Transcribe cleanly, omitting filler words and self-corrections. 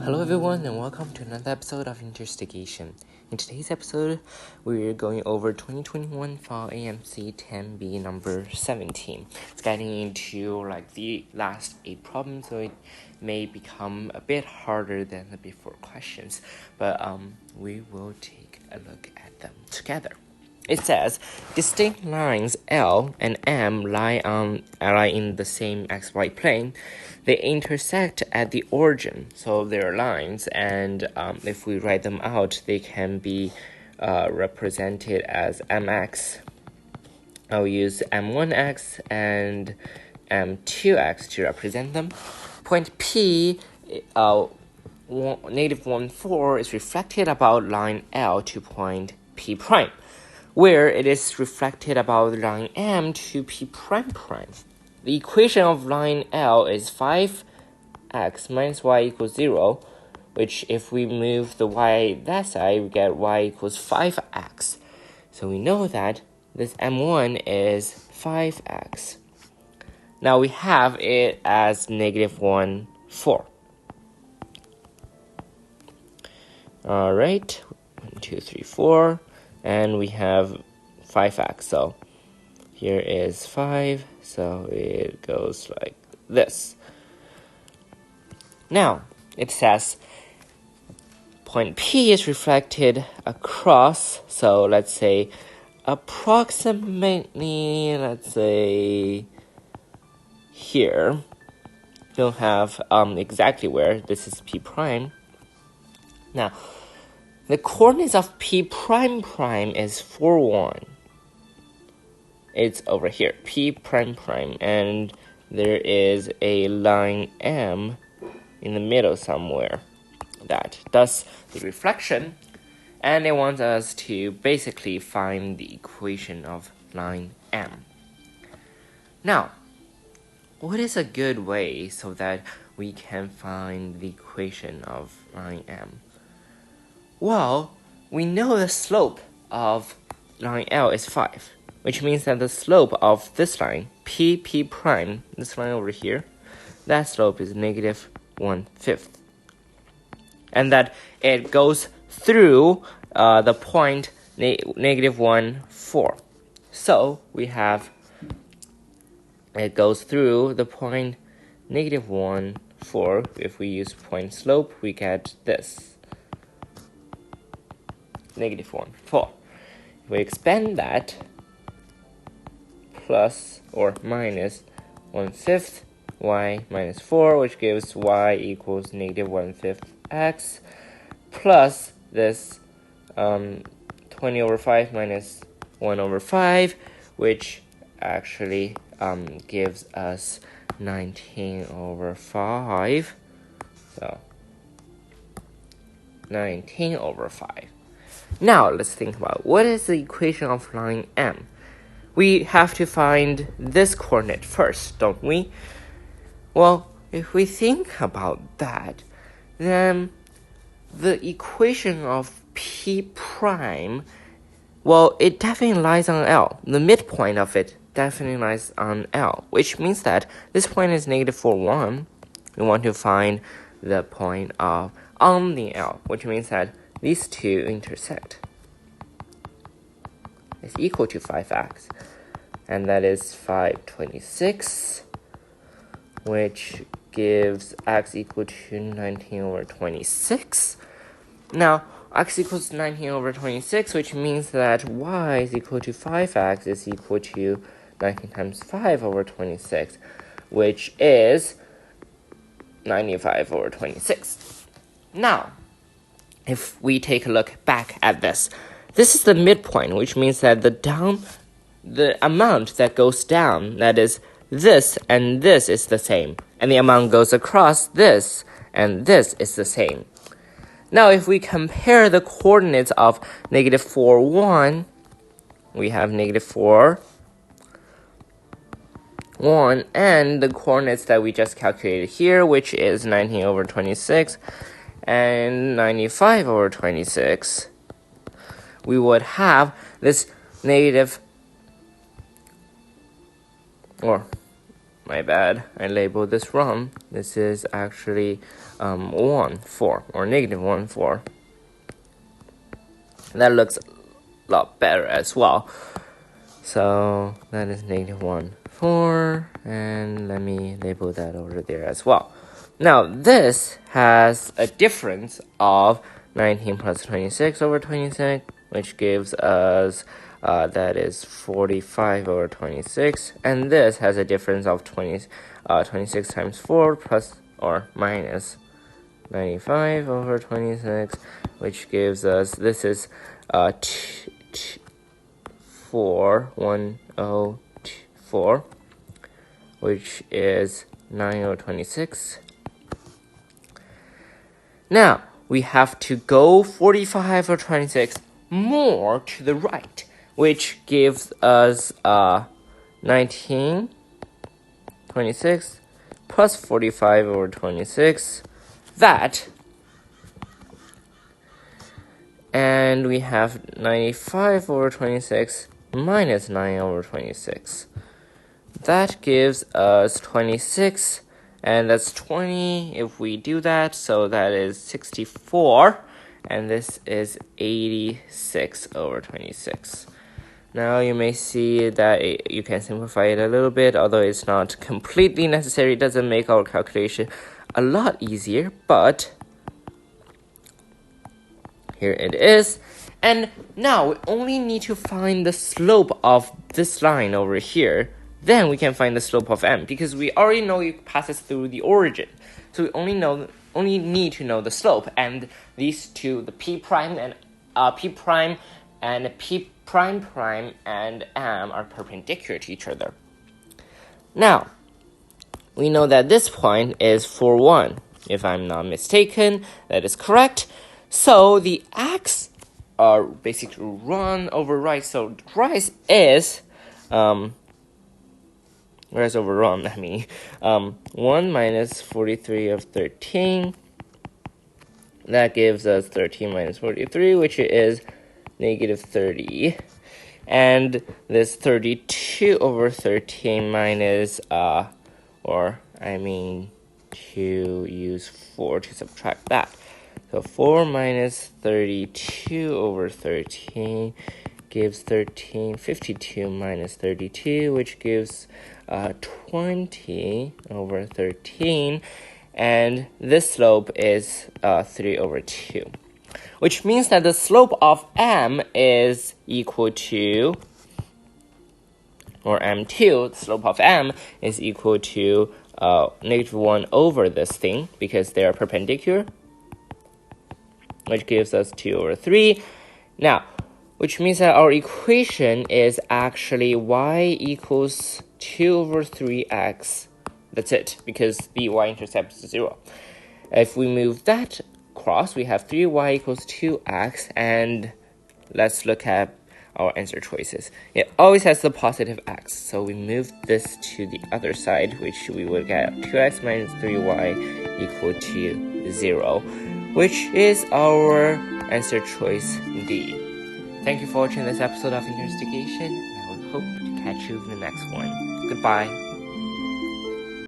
Hello everyone and welcome to another episode of Investigation. In today's episode, we're going over 2021 file AMC 10B number 17. It's getting into the last 8 problems, so it may become a bit harder than the before questions, but we will take a look at them together. It says, distinct lines L and M lie in the same xy plane. They intersect at the origin, so they're lines, and if we write them out, they can be represented as mx. I'll use m1x and m2x to represent them. Point P, negative 1, 4 is reflected about line L to point P prime, where it is reflected about line M to P prime prime. The equation of line L is 5x minus y equals 0, which if we move the y that side, we get y equals 5x. So we know that this M1 is 5x. Now we have it as negative 1, 4. Alright, 1, 2, 3, 4. And we have 5x, so here is 5, so it goes like this. Now, it says point P is reflected across, so let's say approximately, here. Don't have exactly where, this is P prime. Now, the coordinates of P prime prime is 4, 1. It's over here, P prime prime, and there is a line M in the middle somewhere that does the reflection, and it wants us to basically find the equation of line M. Now, what is a good way so that we can find the equation of line M? Well, we know the slope of line L is 5, which means that the slope of this line, P prime, this line over here, that slope is negative 1/5. And that it goes through the point negative 1, 4. So we have it goes through the point negative 1, 4. If we use point slope, we get this. Negative 1, 4. If we expand that, plus or minus 1/5 y minus 4, which gives y equals negative 1/5 x, plus this 20 over 5 minus 1 over 5, which actually gives us 19 over 5. So 19 over 5. Now, let's think about what is the equation of line M. We have to find this coordinate first, don't we? Well, if we think about that, then the equation of P prime, well, it definitely lies on L. The midpoint of it definitely lies on L, which means that this point is negative 4, 1. We want to find the point on the L, which means that these two intersect. It's equal to 5x, and that is 526, which gives x equal to 19 over 26. Now, x equals 19 over 26, which means that y is equal to 5x is equal to 19 times 5 over 26, which is 95 over 26. Now, if we take a look back at this is the midpoint, which means that the amount that goes down, that is this and this, is the same, and the amount goes across this and this is the same. Now, if we compare the coordinates of negative 4, 1, we have negative 4, 1, and the coordinates that we just calculated here, which is 19 over 26 and 95 over 26, we would have this negative, or my bad. I labeled this wrong. This is actually 1, 4, or negative 1, 4. That looks a lot better as well. So that is negative 1, 4, and let me label that over there as well. Now this has a difference of 19 plus 26 over 26, which gives us that is 45 over 26, and this has a difference of 26 times 4 plus or minus 95 over 26, which gives us, this is 4104, which is 9 over 26. Now we have to go 45 or 26 more to the right, which gives us 19, 26 plus 45 over 26, that, and we have 95 over 26 minus 9 over 26. That gives us 26, and that's 20 if we do that, so that is 64, and this is 86 over 26. Now you may see that you can simplify it a little bit, although it's not completely necessary. It doesn't make our calculation a lot easier, but here it is. And now we only need to find the slope of this line over here. Then we can find the slope of m, because we already know it passes through the origin. So we only need to know the slope, and these two, the p prime and p prime and m, are perpendicular to each other. Now we know that this point is 4, 1. If I'm not mistaken, that is correct. So the x are basically run over right. So right is rise over run, 1 minus 43 of 13. That gives us 13 minus 43, which is negative 30. And this 32 over 13 minus, to use 4 to subtract that. So 4 minus 32 over 13 gives 52 minus 32, which gives 20 over 13, and this slope is 3 over 2, which means that the slope of m is equal to, or m2, the slope of m is equal to negative 1 over this thing, because they are perpendicular, which gives us 2 over 3. Now, which means that our equation is actually y equals 2 over 3x. That's it, because the y-intercept is 0. If we move that across, we have 3y equals 2x, and let's look at our answer choices. It always has the positive x, so we move this to the other side, which we will get 2x minus 3y equal to 0, which is our answer choice D. Thank you for watching this episode of Investigation, and I hope to catch you in the next one. Goodbye.